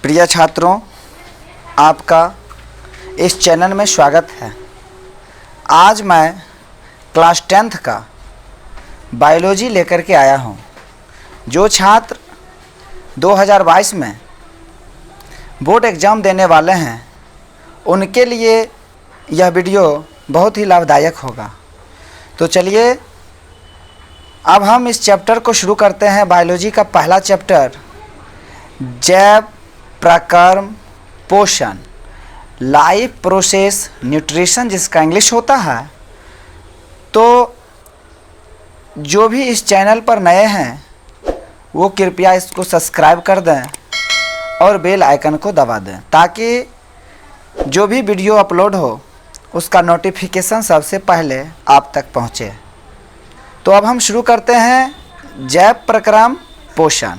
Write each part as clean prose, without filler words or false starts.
प्रिय छात्रों, आपका इस चैनल में स्वागत है। आज मैं क्लास 10th का बायोलॉजी लेकर के आया हूँ। जो छात्र 2022 में बोर्ड एग्ज़ाम देने वाले हैं उनके लिए यह वीडियो बहुत ही लाभदायक होगा। तो चलिए अब हम इस चैप्टर को शुरू करते हैं। बायोलॉजी का पहला चैप्टर जैव प्रक्रम पोषण, लाइफ प्रोसेस न्यूट्रिशन जिसका इंग्लिश होता है। तो जो भी इस चैनल पर नए हैं वो कृपया इसको सब्सक्राइब कर दें और बेल आइकन को दबा दें ताकि जो भी वीडियो अपलोड हो उसका नोटिफिकेशन सबसे पहले आप तक पहुँचे। तो अब हम शुरू करते हैं जैव प्रक्रम पोषण।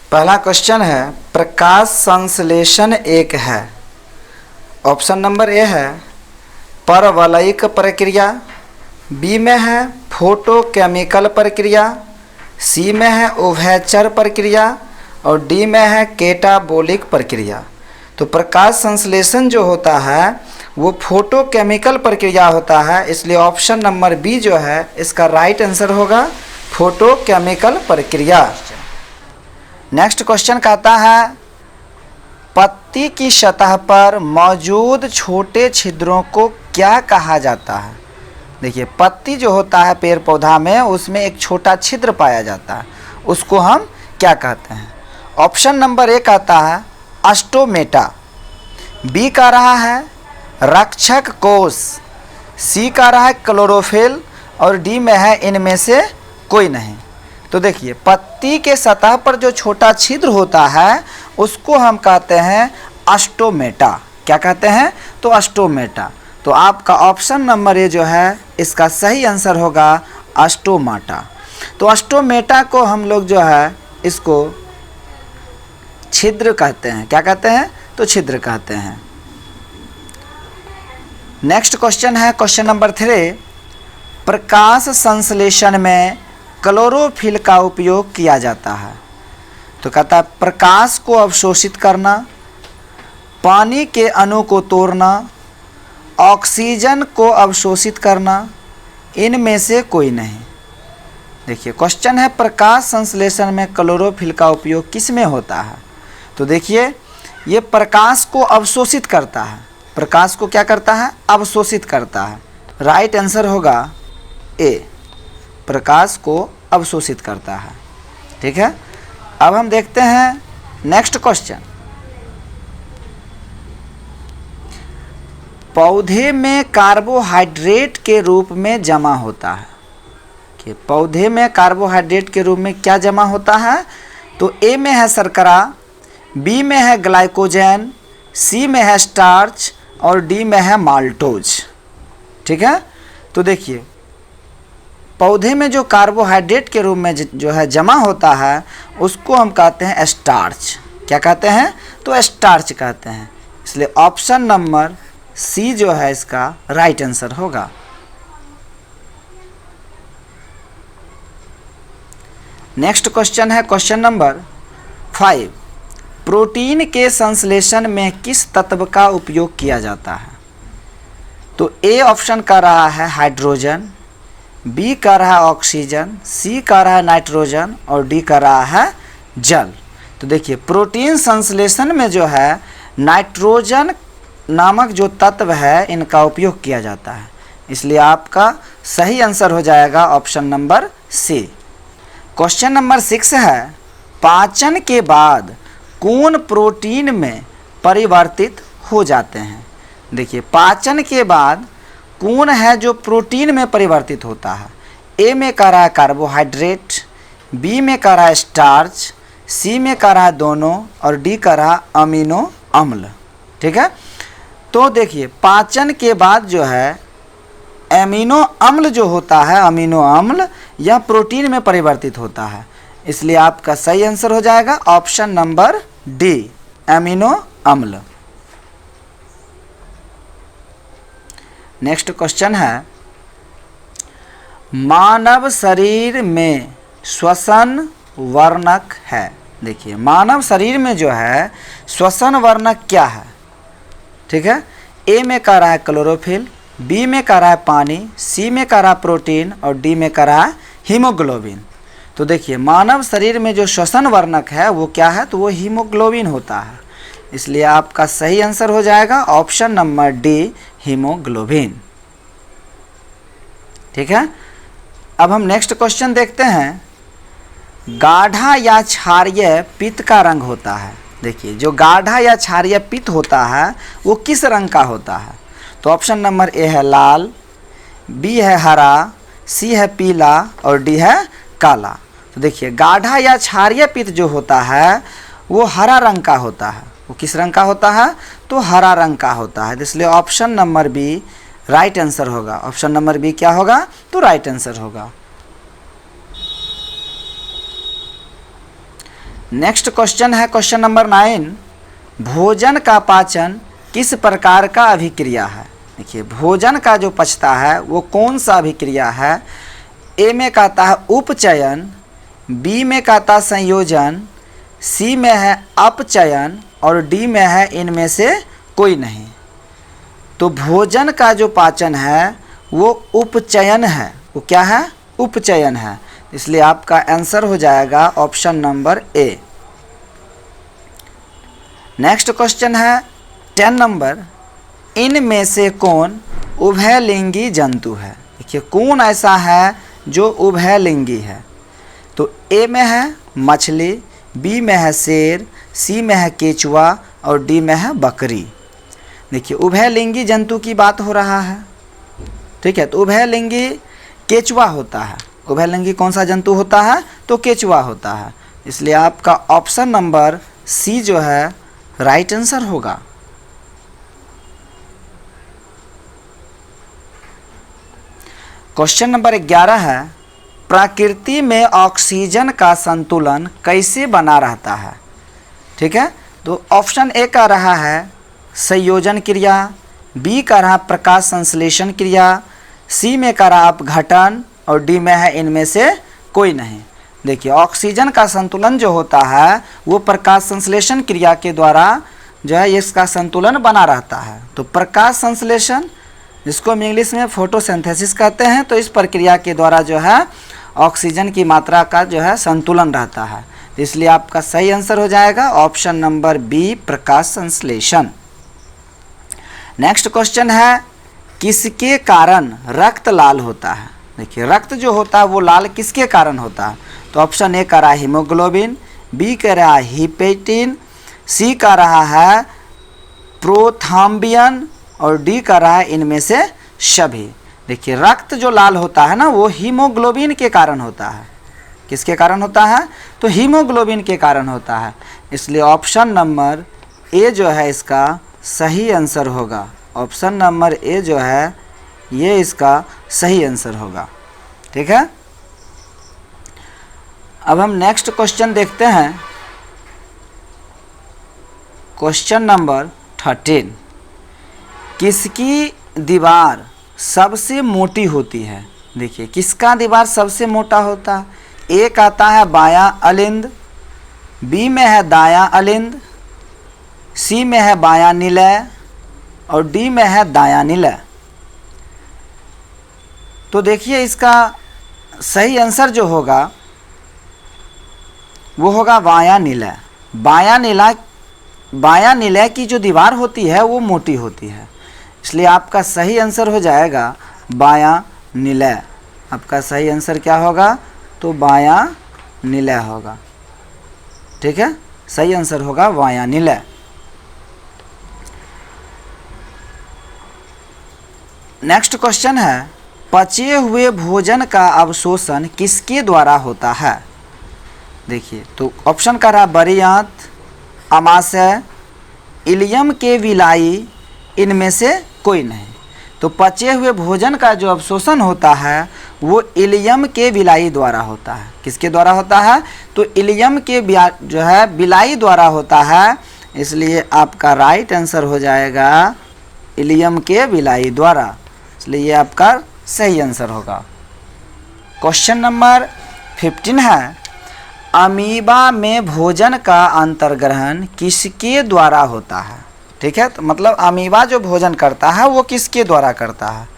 पहला क्वेश्चन है प्रकाश संश्लेषण एक है। ऑप्शन नंबर ए है परवलयिक प्रक्रिया, बी में है फोटोकेमिकल प्रक्रिया, सी में है उभयचर प्रक्रिया और डी में है कैटाबोलिक प्रक्रिया। तो प्रकाश संश्लेषण जो होता है वो फोटोकेमिकल प्रक्रिया होता है, इसलिए ऑप्शन नंबर बी जो है इसका राइट आंसर होगा फोटोकेमिकल प्रक्रिया। नेक्स्ट क्वेश्चन कहता है पत्ती की सतह पर मौजूद छोटे छिद्रों को क्या कहा जाता है। देखिए पत्ती जो होता है पेड़ पौधा में उसमें एक छोटा छिद्र पाया जाता है, उसको हम क्या कहते हैं। ऑप्शन नंबर ए कहता है अस्टोमेटा, बी कह रहा है रक्षक कोष, सी कह रहा है क्लोरोफिल और डी में है इनमें से कोई नहीं। तो देखिए पत्ती के सतह पर जो छोटा छिद्र होता है उसको हम कहते हैं अस्टोमेटा। क्या कहते हैं? तो अस्टोमेटा। तो आपका ऑप्शन नंबर ए जो है इसका सही आंसर होगा अस्टोमाटा। तो अस्टोमेटा को हम लोग जो है इसको छिद्र कहते हैं। क्या कहते हैं? तो छिद्र कहते हैं। नेक्स्ट क्वेश्चन है क्वेश्चन नंबर 3, प्रकाश संश्लेषण में क्लोरोफिल का उपयोग किया जाता है। तो कहता है प्रकाश को अवशोषित करना, पानी के अणु को तोड़ना, ऑक्सीजन को अवशोषित करना, इनमें से कोई नहीं। देखिए क्वेश्चन है प्रकाश संश्लेषण में क्लोरोफिल का उपयोग किस में होता है। तो देखिए ये प्रकाश को अवशोषित करता है। प्रकाश को क्या करता है? अवशोषित करता है। राइट आंसर होगा ए, प्रकाश को अवशोषित करता है। ठीक है, अब हम देखते हैं नेक्स्ट क्वेश्चन। पौधे में कार्बोहाइड्रेट के रूप में जमा होता है कि पौधे में कार्बोहाइड्रेट के रूप में क्या जमा होता है। तो ए में है शर्करा, बी में है ग्लाइकोजन, सी में है स्टार्च और डी में है माल्टोज। ठीक है, तो देखिए पौधे में जो कार्बोहाइड्रेट के रूप में जो है जमा होता है उसको हम कहते हैं स्टार्च। क्या कहते हैं? तो स्टार्च कहते हैं। इसलिए ऑप्शन नंबर सी जो है इसका राइट आंसर होगा। नेक्स्ट क्वेश्चन है क्वेश्चन नंबर 5, प्रोटीन के संश्लेषण में किस तत्व का उपयोग किया जाता है। तो ए ऑप्शन कर रहा है हाइड्रोजन, बी कर रहा है ऑक्सीजन, सी कर रहा है नाइट्रोजन और डी कर रहा है जल। तो देखिए प्रोटीन संश्लेषण में जो है नाइट्रोजन नामक जो तत्व है इनका उपयोग किया जाता है, इसलिए आपका सही आंसर हो जाएगा option number C. Question number 6 है पाचन के बाद कौन प्रोटीन में परिवर्तित हो जाते हैं। देखिए पाचन के बाद कौन है जो प्रोटीन में परिवर्तित होता है। ए में कह रहा है कार्बोहाइड्रेट, बी में कह रहा है स्टार्च, सी में कह रहा है दोनों और डी कह रहा है अमीनो अम्ल। ठीक है, तो देखिए पाचन के बाद जो है अमीनो अम्ल जो होता है, अमीनो अम्ल यह प्रोटीन में परिवर्तित होता है, इसलिए आपका सही आंसर हो जाएगा ऑप्शन नंबर डी, अमीनो अम्ल। नेक्स्ट क्वेश्चन है, मानव शरीर में श्वसन वर्णक है। देखिए मानव शरीर में जो है श्वसन वर्णक क्या है, ठीक है। ए में कह रहा है क्लोरोफिल, बी में कह रहा है पानी, सी में कह रहा है प्रोटीन और डी में कह रहा है हीमोग्लोबिन। तो देखिए मानव शरीर में जो श्वसन वर्णक है वो क्या है, तो वो हीमोग्लोबिन होता है। इसलिए आपका सही आंसर हो जाएगा ऑप्शन नंबर डी, हीमोग्लोबिन। ठीक है। अब हम नेक्स्ट क्वेश्चन देखते हैं, गाढ़ा या क्षारीय पित्त का रंग होता है। देखिए जो गाढ़ा या क्षारीय पित्त होता है वो किस रंग का होता है, तो ऑप्शन नंबर ए है लाल, बी है हरा, सी है पीला और डी है काला। तो देखिए गाढ़ा या क्षारीय पित्त जो होता है वो हरा रंग का होता है। वो किस रंग का होता है, तो हरा रंग का होता है। इसलिए option number B right answer होगा। ऑप्शन नंबर बी क्या होगा, तो राइट आंसर होगा। नेक्स्ट क्वेश्चन है क्वेश्चन नंबर 9, भोजन का पाचन किस प्रकार का अभिक्रिया है। देखिए भोजन का जो पचता है वो कौन सा अभिक्रिया है। ए में कहता है उपचयन, बी में कहता है संयोजन, सी में है अपचयन और डी में है इनमें से कोई नहीं। तो भोजन का जो पाचन है वो उपचयन है। वो क्या है, उपचयन है। इसलिए आपका आंसर हो जाएगा option number A. Next question है 10 नंबर, इनमें से कौन उभयलिंगी जंतु है। देखिए कौन ऐसा है जो उभयलिंगी है। तो ए में है मछली, बी में है शेर, सी में है केचुआ और डी में है बकरी। देखिए उभयलिंगी जंतु की बात हो रहा है, ठीक है। तो उभयलिंगी केचुआ होता है। उभयलिंगी कौन सा जंतु होता है, तो केचुआ होता है। इसलिए आपका ऑप्शन नंबर सी जो है राइट आंसर होगा। क्वेश्चन नंबर 11 है, प्रकृति में ऑक्सीजन का संतुलन कैसे बना रहता है। ठीक है। तो ऑप्शन ए कह रहा है संयोजन क्रिया, बी कह रहा प्रकाश संश्लेषण क्रिया, सी में कह रहा अपघटन और डी में है इनमें से कोई नहीं। देखिए ऑक्सीजन का संतुलन जो होता है वो प्रकाश संश्लेषण क्रिया के द्वारा जो है इसका संतुलन बना रहता है। तो प्रकाश संश्लेषण, जिसको हम इंग्लिश में फोटोसिंथेसिस कहते हैं, तो इस प्रक्रिया के द्वारा जो है ऑक्सीजन की मात्रा का जो है संतुलन रहता है। इसलिए आपका सही आंसर हो जाएगा ऑप्शन नंबर बी, प्रकाश संश्लेषण। नेक्स्ट क्वेश्चन है, किसके कारण रक्त लाल होता है। देखिए रक्त जो होता है वो लाल किसके कारण होता है। तो ऑप्शन ए कह रहा है हीमोग्लोबिन, बी कह रहा है हिपेटिन, सी कह रहा है प्रोथ्राम्बियन और डी कह रहा है इनमें से सभी। देखिए रक्त जो लाल होता है ना वो हीमोग्लोबिन के कारण होता है। किसके कारण होता है, तो हीमोग्लोबिन के कारण होता है। इसलिए ऑप्शन नंबर ए जो है इसका सही आंसर होगा। ऑप्शन नंबर ए जो है ये इसका सही आंसर होगा। ठीक है। अब हम नेक्स्ट क्वेश्चन देखते हैं, क्वेश्चन नंबर 13, किसकी दीवार सबसे मोटी होती है। देखिए किसका दीवार सबसे मोटा होता है। ए कहता है बायां अलिंद, बी में है दायां अलिंद, सी में है बायां निलय और डी में है दायां निलय। तो देखिए इसका सही आंसर जो होगा वो होगा बायां निलय। बायां निलय की जो दीवार होती है वो मोटी होती है। इसलिए आपका सही आंसर हो जाएगा बायां निलय। आपका सही आंसर क्या होगा, तो बायां निलय होगा। ठीक है, सही आंसर होगा बायां निलय। नेक्स्ट क्वेश्चन है, पचे हुए भोजन का अवशोषण किसके द्वारा होता है। देखिए तो ऑप्शन कह रहा बड़ी आंत, अमाशय, इलियम के विलाई, इनमें से कोई नहीं। तो पचे हुए भोजन का जो अवशोषण होता है वो इलियम के विलाई द्वारा होता है। किसके द्वारा होता है, तो इलियम के जो है विलाई द्वारा होता है। इसलिए आपका राइट आंसर हो जाएगा इलियम के विलाई द्वारा। इसलिए ये आपका सही आंसर होगा। क्वेश्चन नंबर 15 है, अमीबा में भोजन का अंतर्ग्रहण किसके द्वारा होता है? ठीक है, तो मतलब अमीबा जो भोजन करता है वो किसके द्वारा करता है?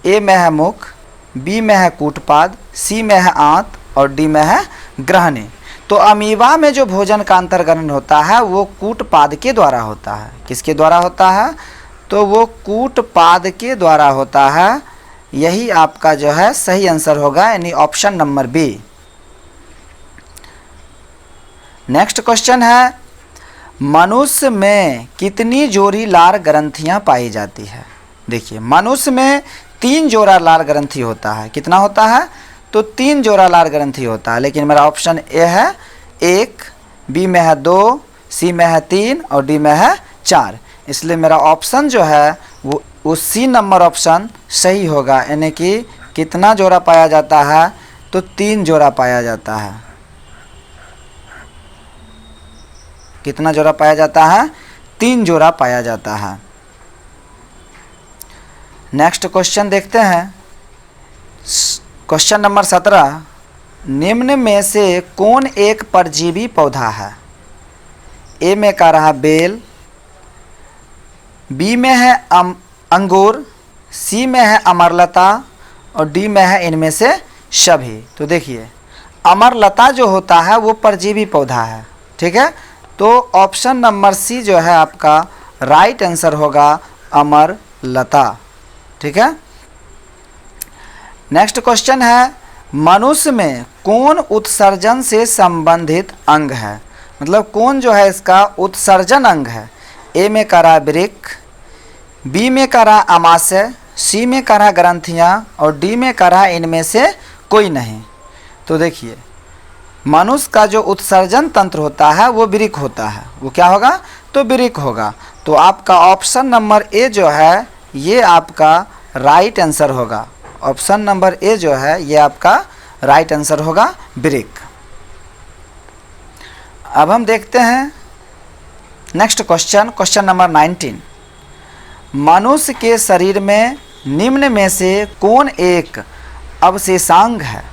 ए में है मुख, बी में है कूटपाद, सी में है आंत और डी में है ग्रहणी। तो अमीबा में जो भोजन का अंतर्ग्रहण होता है वो कूटपाद के द्वारा होता है। किसके द्वारा होता है? तो वो कूटपाद के द्वारा होता है। यही आपका जो है सही आंसर होगा, यानी option number B. Next question है, मनुष्य में कितनी जोड़ी लार ग्रंथियां पाई जाती है? देखिए, मनुष्य में 3 जोड़ा लार ग्रंथि होता है। कितना होता है? तो 3 जोड़ा लार ग्रंथि होता है, लेकिन मेरा ऑप्शन ए है 1, बी में है 2, सी में है 3 और डी में है 4। इसलिए मेरा ऑप्शन जो है वो सी नंबर ऑप्शन सही होगा, यानी कि कितना जोड़ा पाया जाता है? तो 3 जोड़ा पाया जाता है। कितना जोड़ा पाया जाता है? 3 जोड़ा पाया जाता है। नेक्स्ट क्वेश्चन देखते हैं, क्वेश्चन नंबर 17, निम्न में से कौन एक परजीवी पौधा है? ए में का रहा बेल, बी में है अंगूर, सी में है अमरलता और डी में है इनमें से सभी। तो देखिए, अमरलता जो होता है वो परजीवी पौधा है। ठीक है, तो ऑप्शन नंबर सी जो है आपका राइट आंसर होगा, अमरलता। ठीक है, नेक्स्ट क्वेश्चन है, मनुष्य में कौन उत्सर्जन से संबंधित अंग है? मतलब कौन जो है इसका उत्सर्जन अंग है? ए में करा वृक्क, बी में करा अमाशय, सी में करा ग्रंथियां और डी में करा इनमें से कोई नहीं। तो देखिए, मनुष्य का जो उत्सर्जन तंत्र होता है वो वृक्क होता है। वो क्या होगा? तो वृक्क होगा। तो आपका ऑप्शन नंबर ए जो है ये आपका राइट आंसर होगा। ऑप्शन नंबर ए जो है ये आपका राइट आंसर होगा, वृक्क। अब हम देखते हैं नेक्स्ट क्वेश्चन, क्वेश्चन नंबर 19, मनुष्य के शरीर में निम्न में से कौन एक अवशेषांग है?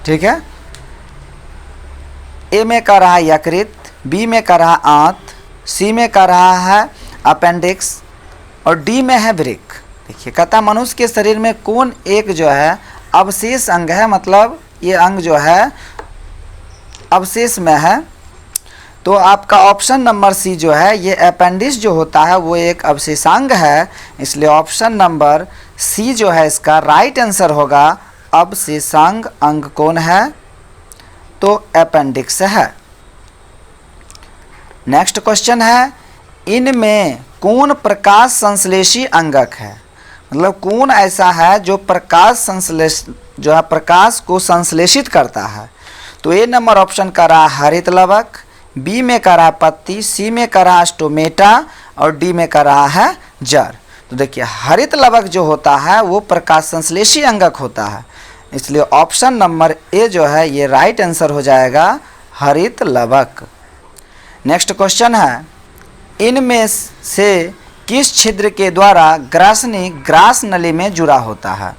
ठीक है, ए में का रहा यकृत, बी में का रहा आंत, सी में का रहा है अपेंडिक्स और डी में है वृक्क। देखिए, कहता मनुष्य के शरीर में कौन एक जो है अवशेष अंग है, मतलब ये अंग जो है अवशेष में है। तो आपका ऑप्शन नंबर सी जो है ये अपेंडिक्स जो होता है वो एक अवशेषांग है। इसलिए ऑप्शन नंबर सी जो है इसका राइट आंसर होगा, अवशेषांग अंग कौन है? तो अपेंडिक्स है। नेक्स्ट क्वेश्चन है, इनमें कौन प्रकाश संश्लेषी अंगक है? मतलब कौन ऐसा है जो प्रकाश को संश्लेषित करता है? तो ए नंबर ऑप्शन का रहा हरित लवक, बी में का रहा पत्ती, सी में का रहा स्टोमेटा और डी में का रहा है जड़। तो देखिए, हरित लवक जो होता है वो प्रकाश संश्लेषी अंगक होता है। इसलिए ऑप्शन नंबर ए जो है ये राइट आंसर हो जाएगा, हरित लवक। नेक्स्ट क्वेश्चन है, इनमें से किस छिद्र के द्वारा ग्रासनी ग्रास नली में जुड़ा होता है?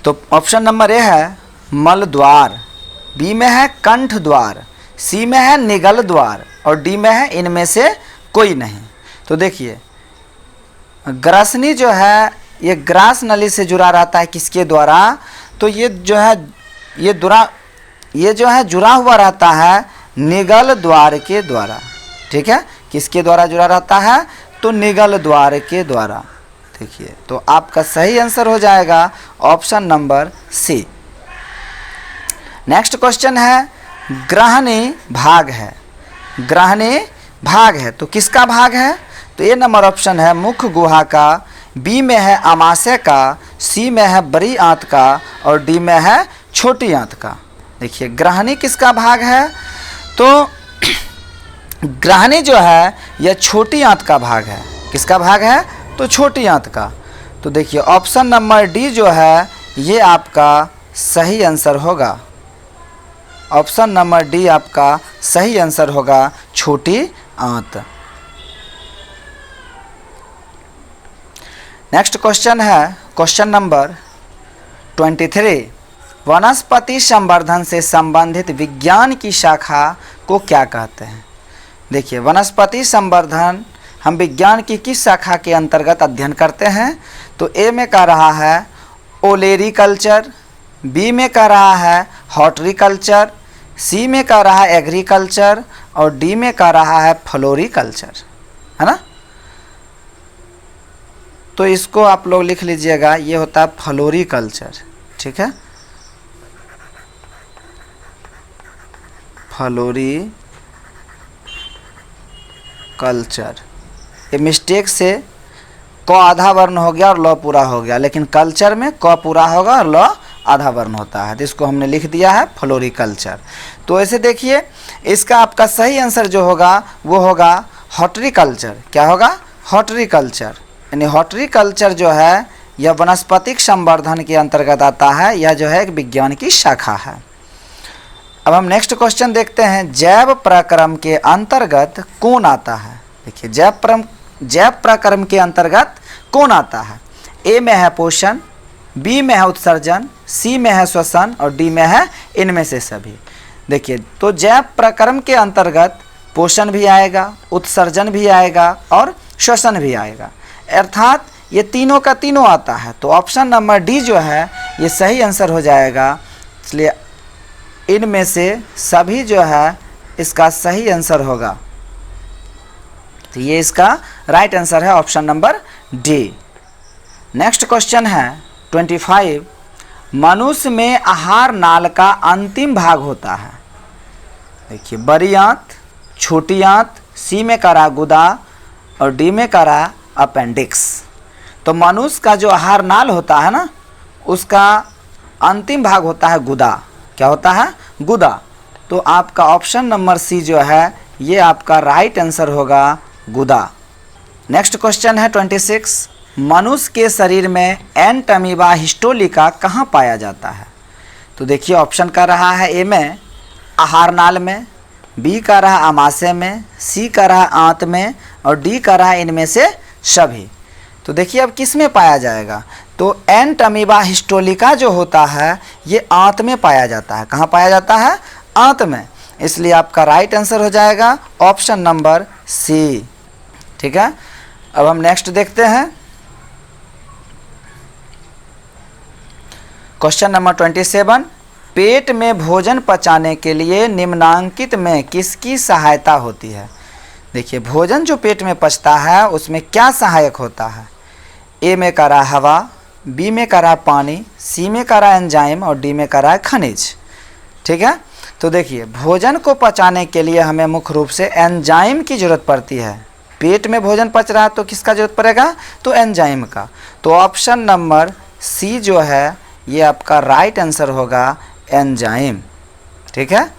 तो ऑप्शन नंबर ए है मल द्वार, बी में है कंठ द्वार, सी में है निगल द्वार और डी में है इनमें से कोई नहीं। तो देखिए, ग्रासनी जो है ये ग्रास नली से जुड़ा रहता है। किसके द्वारा? तो ये जो है जुड़ा हुआ रहता है निगल द्वार के द्वारा। ठीक है, किसके द्वारा जुड़ा रहता है? तो निगल द्वार के द्वारा। देखिए, तो आपका सही आंसर हो जाएगा option number C. Next question है, ग्रहणी भाग है। ग्रहणी भाग है तो किसका भाग है? तो ए नंबर ऑप्शन है मुख गुहा का, बी में है अमाशय का, सी में है बड़ी आंत का और डी में है छोटी आंत का। देखिए, ग्रहणी किसका भाग है? तो ग्रहणी जो है यह छोटी आंत का भाग है। किसका भाग है? तो छोटी आंत का। तो देखिए, ऑप्शन नंबर डी जो है ये आपका सही आंसर होगा। ऑप्शन नंबर डी आपका सही आंसर होगा, छोटी आंत। नेक्स्ट क्वेश्चन है क्वेश्चन नंबर 23। वनस्पति संवर्धन से संबंधित विज्ञान की शाखा को क्या कहते हैं? देखिए, वनस्पति संवर्धन हम विज्ञान की किस शाखा के अंतर्गत अध्ययन करते हैं? तो ए में कह रहा है ओलेरिकल्चर, बी में कह रहा है हॉर्टिकल्चर, सी में कह रहा है एग्रीकल्चर और डी में कह रहा है फ्लोरिकल्चर, है ना। तो इसको आप लोग लिख लीजिएगा, ये होता है फ्लोरिकल्चर, ठीक है, फ्लोरिकल्चर। ये मिस्टेक से क आधा वर्ण हो गया और ल पूरा हो गया, लेकिन कल्चर में क पूरा होगा और ल आधा वर्ण होता है, तो इसको हमने लिख दिया है फ्लोरिकल्चर। तो ऐसे देखिए, इसका आपका सही आंसर जो होगा वो होगा हॉर्टिकल्चर। क्या होगा? हॉर्टिकल्चर। यानी हॉर्टिकल्चर जो है यह वनस्पतिक संवर्धन के अंतर्गत आता है, यह जो है एक विज्ञान की शाखा है। अब हम नेक्स्ट क्वेश्चन देखते हैं, जैव प्रक्रम के अंतर्गत कौन आता है? देखिए, जैव प्रक्रम के अंतर्गत कौन आता है? ए में है पोषण, बी में है उत्सर्जन, सी में है श्वसन और डी में है इनमें से सभी। देखिए, तो जैव प्रक्रम के अंतर्गत पोषण भी आएगा, उत्सर्जन भी आएगा और श्वसन भी आएगा, अर्थात ये तीनों का तीनों आता है। तो ऑप्शन नंबर डी जो है ये सही आंसर हो जाएगा। इसलिए इनमें से सभी जो है इसका सही आंसर होगा। तो ये इसका राइट आंसर है option number D. Next question है 25। मनुष्य में आहार नाल का अंतिम भाग होता है। देखिए, बड़ी आंत, छोटी आंत, सी में करा गुदा और डी में करा अपेंडिक्स। तो मनुष्य का जो आहार नाल होता है ना, उसका अंतिम भाग होता है गुदा। क्या होता है? गुदा। तो आपका ऑप्शन नंबर सी जो है ये आपका राइट आंसर होगा, गुदा। नेक्स्ट क्वेश्चन है 26। मनुष्य के शरीर में एंटमीबा हिस्टोलिका कहाँ पाया जाता है? तो देखिए, ऑप्शन का रहा है ए में आहार नाल में, बी का रहा आमाशय में, सी का रहा आंत में और डी का रहा इनमें से सभी। तो देखिए, अब किस में पाया जाएगा? तो एंटमीबा हिस्टोलिका जो होता है ये आंत में पाया जाता है। कहाँ पाया जाता है? आंत में। इसलिए आपका राइट आंसर हो जाएगा ऑप्शन नंबर सी, ठीक है। अब हम नेक्स्ट देखते हैं क्वेश्चन नंबर 27। पेट में भोजन पचाने के लिए निम्नांकित में किसकी सहायता होती है? देखिए, भोजन जो पेट में पचता है उसमें क्या सहायक होता है? ए में कह रहा हवा, बी में कह रहा पानी, सी में कह रहा एंजाइम और डी में कह रहा खनिज, ठीक है। तो देखिए, भोजन को पचाने के लिए हमें मुख्य रूप से एंजाइम की जरूरत पड़ती है। पेट में भोजन पच रहा है तो किसका जरूरत पड़ेगा? तो एंजाइम का। तो ऑप्शन नंबर सी जो है ये आपका राइट आंसर होगा, एंजाइम, ठीक है।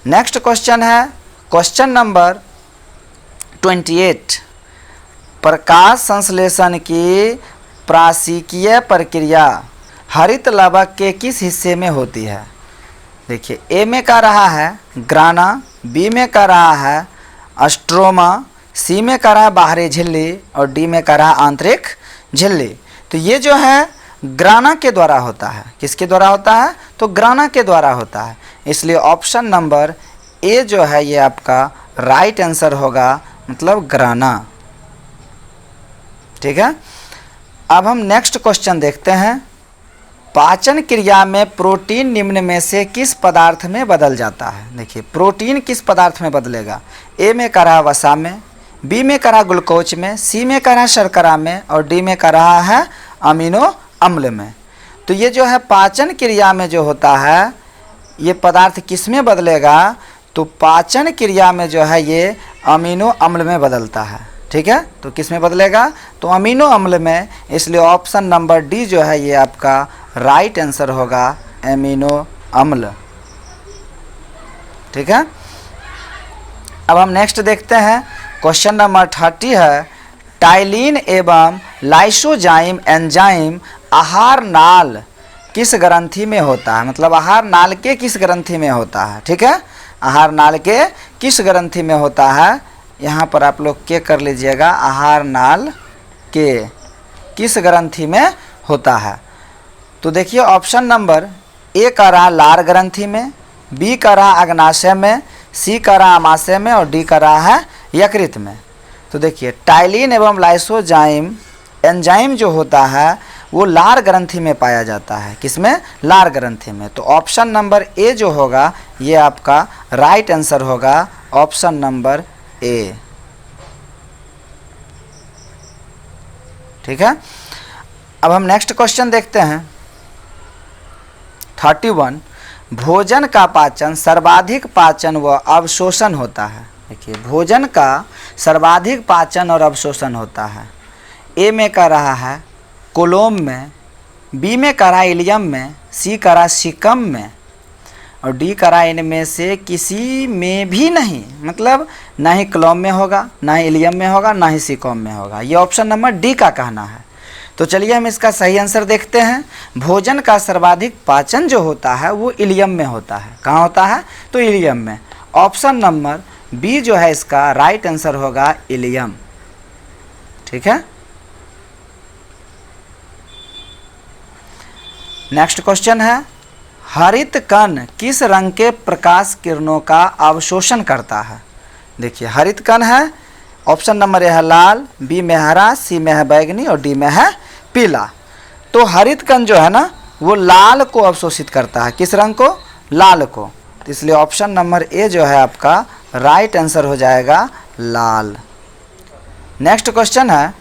नेक्स्ट क्वेश्चन है क्वेश्चन नंबर 28। प्रकाश संश्लेषण की प्राशिकीय प्रक्रिया हरित लावक के किस हिस्से में होती है? देखिए, ए में कह रहा है ग्राना, बी में कह रहा है अस्ट्रोमा, सी में कह रहा है बाहरी झिल्ली और डी में कह रहा है आंतरिक झिल्ली। तो ये जो है ग्राना के द्वारा होता है। किसके द्वारा होता है? तो ग्राना के द्वारा होता है। इसलिए ऑप्शन नंबर ए जो है ये आपका राइट आंसर होगा, मतलब ग्राना, ठीक है। अब हम नेक्स्ट क्वेश्चन देखते हैं। पाचन क्रिया में प्रोटीन निम्न में से किस पदार्थ में बदल जाता है? देखिए, प्रोटीन किस पदार्थ में बदलेगा? ए में कह रहा वसा में, बी में कह रहा ग्लूकोज में, सी में कह रहा शर्करा में और डी में कह रहा है अमीनो अम्ल में। तो ये जो है पाचन क्रिया में जो होता है ये पदार्थ किस में बदलेगा? तो पाचन क्रिया में जो है ये अमीनो अम्ल में बदलता है, ठीक है। तो किस में बदलेगा? तो अमीनो अम्ल में। इसलिए ऑप्शन नंबर डी जो है ये आपका राइट आंसर होगा, अमीनो अम्ल, ठीक है। अब हम नेक्स्ट देखते हैं क्वेश्चन नंबर 30 है। टाइलिन एवं लाइसोजाइम एंजाइम आहार नाल किस ग्रंथि में होता है? मतलब आहार नाल के किस ग्रंथि में होता है, ठीक है। आहार नाल के किस ग्रंथि में होता है? यहाँ पर आप लोग के कर लीजिएगा, आहार नाल के किस ग्रंथि में होता है? तो देखिए ऑप्शन नंबर ए का रहा लार ग्रंथि में, बी का रहा अग्नाशय में, सी का रहा आमाशय में और डी का रहा है यकृत में। तो देखिए टाइलिन एवं लाइसोजाइम एंजाइम जो होता है वो लार ग्रंथि में पाया जाता है। किसमें? लार ग्रंथि में। तो ऑप्शन नंबर ए जो होगा ये आपका राइट आंसर होगा, ऑप्शन नंबर ए। ठीक है, अब हम नेक्स्ट क्वेश्चन देखते हैं 31। भोजन का पाचन सर्वाधिक पाचन व अवशोषण होता है। देखिए भोजन का सर्वाधिक पाचन और अवशोषण होता है। ए में कर रहा है कोलोम में, बी में करा इलियम में, सी करा सिकम में और डी करा इनमें से किसी में भी नहीं। मतलब ना ही क्लोम में होगा, ना ही इलियम में होगा, ना ही सिकम में होगा। ये ऑप्शन नंबर डी का कहना है। तो चलिए हम इसका सही आंसर देखते हैं। भोजन का सर्वाधिक पाचन जो होता है वो इलियम में होता है। कहाँ होता है? तो इलियम में। ऑप्शन नंबर बी जो है इसका राइट आंसर होगा इलियम। ठीक है, नेक्स्ट क्वेश्चन है हरित कण किस रंग के प्रकाश किरणों का अवशोषण करता है? देखिए हरित कण है, ऑप्शन नंबर ए है लाल, बी में हरा, सी में है बैगनी और डी में है पीला। तो हरित कण जो है ना वो लाल को अवशोषित करता है। किस रंग को? लाल को। तो इसलिए ऑप्शन नंबर ए जो है आपका राइट आंसर हो जाएगा लाल। नेक्स्ट क्वेश्चन है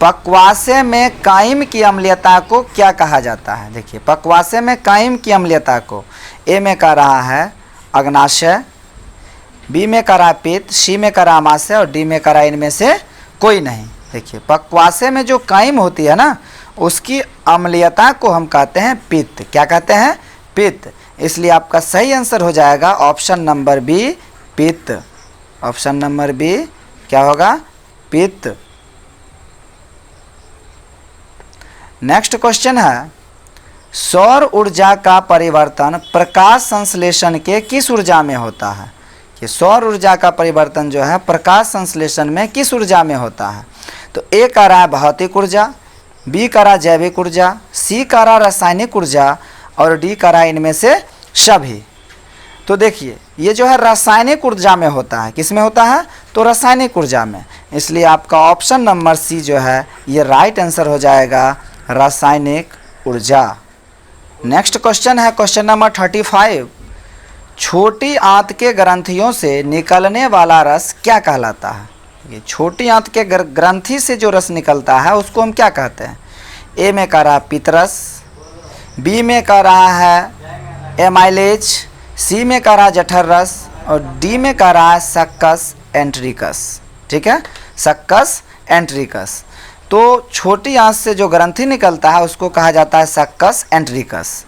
पक्वाशय में कायम की अम्लीयता को क्या कहा जाता है? देखिए पक्वाशय में कायम की अम्लीयता को ए में कह रहा है अग्नाशय, बी में करा पित्त, सी में करा आमाशय और डी में करा इनमें से कोई नहीं। देखिए पक्वाशय में जो कायम होती है ना उसकी अम्लीयता को हम कहते हैं पित्त। क्या कहते हैं? पित्त। इसलिए आपका सही आंसर हो जाएगा ऑप्शन नंबर बी पित्त। ऑप्शन नंबर बी क्या होगा? पित्त। नेक्स्ट क्वेश्चन है सौर ऊर्जा का परिवर्तन प्रकाश संश्लेषण के किस ऊर्जा में होता है? कि सौर ऊर्जा का परिवर्तन जो है प्रकाश संश्लेषण में किस ऊर्जा में होता है? तो ए का रहा भौतिक ऊर्जा, बी का रहा जैविक ऊर्जा, सी का रहा रासायनिक ऊर्जा और डी का रहा इनमें से सभी। तो देखिए ये जो है रासायनिक ऊर्जा में होता है। किस में होता है? तो रासायनिक ऊर्जा में। इसलिए आपका ऑप्शन नंबर सी जो है ये राइट आंसर हो जाएगा रासायनिक ऊर्जा। नेक्स्ट क्वेश्चन है क्वेश्चन नंबर 35। छोटी आंत के ग्रंथियों से निकलने वाला रस क्या कहलाता है? ये छोटी आंत के ग्रंथि से जो रस निकलता है उसको हम क्या कहते हैं? ए में कह रहा पितरस, बी में कह रहा है एमाइलेज, सी में कह रहा जठर रस और डी में कह रहा है सक्कस एंट्रिकस। ठीक है, सक्कस एंट्रिकस। तो छोटी आंत से जो ग्रंथि निकलता है उसको कहा जाता है सक्कस एंट्रिकस।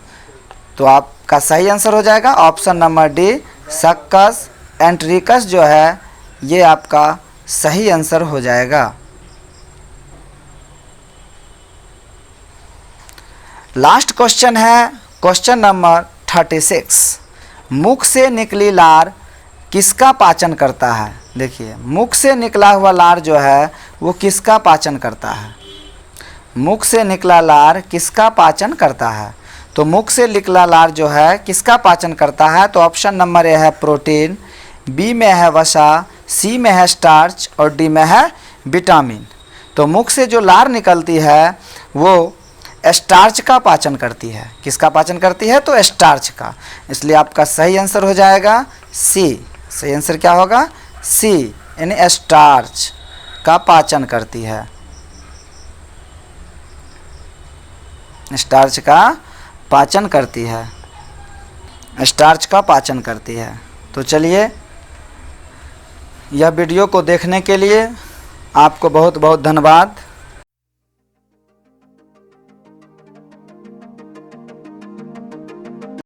तो आपका सही आंसर हो जाएगा option number D succus entericus जो है ये आपका सही आंसर हो जाएगा। लास्ट क्वेश्चन है क्वेश्चन नंबर 36। मुख से निकली लार किसका पाचन करता है? देखिए मुख से निकला हुआ लार जो है वो किसका पाचन करता है? मुख से निकला लार किसका पाचन करता है? तो मुख से निकला लार जो है किसका पाचन करता है? तो ऑप्शन नंबर ए है प्रोटीन, बी में है वसा, सी में है स्टार्च और डी में है विटामिन। तो मुख से जो लार निकलती है वो स्टार्च का पाचन करती है। किसका पाचन करती है? तो स्टार्च का। इसलिए आपका सही आंसर हो जाएगा सी। सही आंसर क्या होगा? सी, यानी स्टार्च का पाचन करती है। स्टार्च का पाचन करती है, स्टार्च का पाचन करती है। तो चलिए यह वीडियो को देखने के लिए आपको बहुत बहुत धन्यवाद।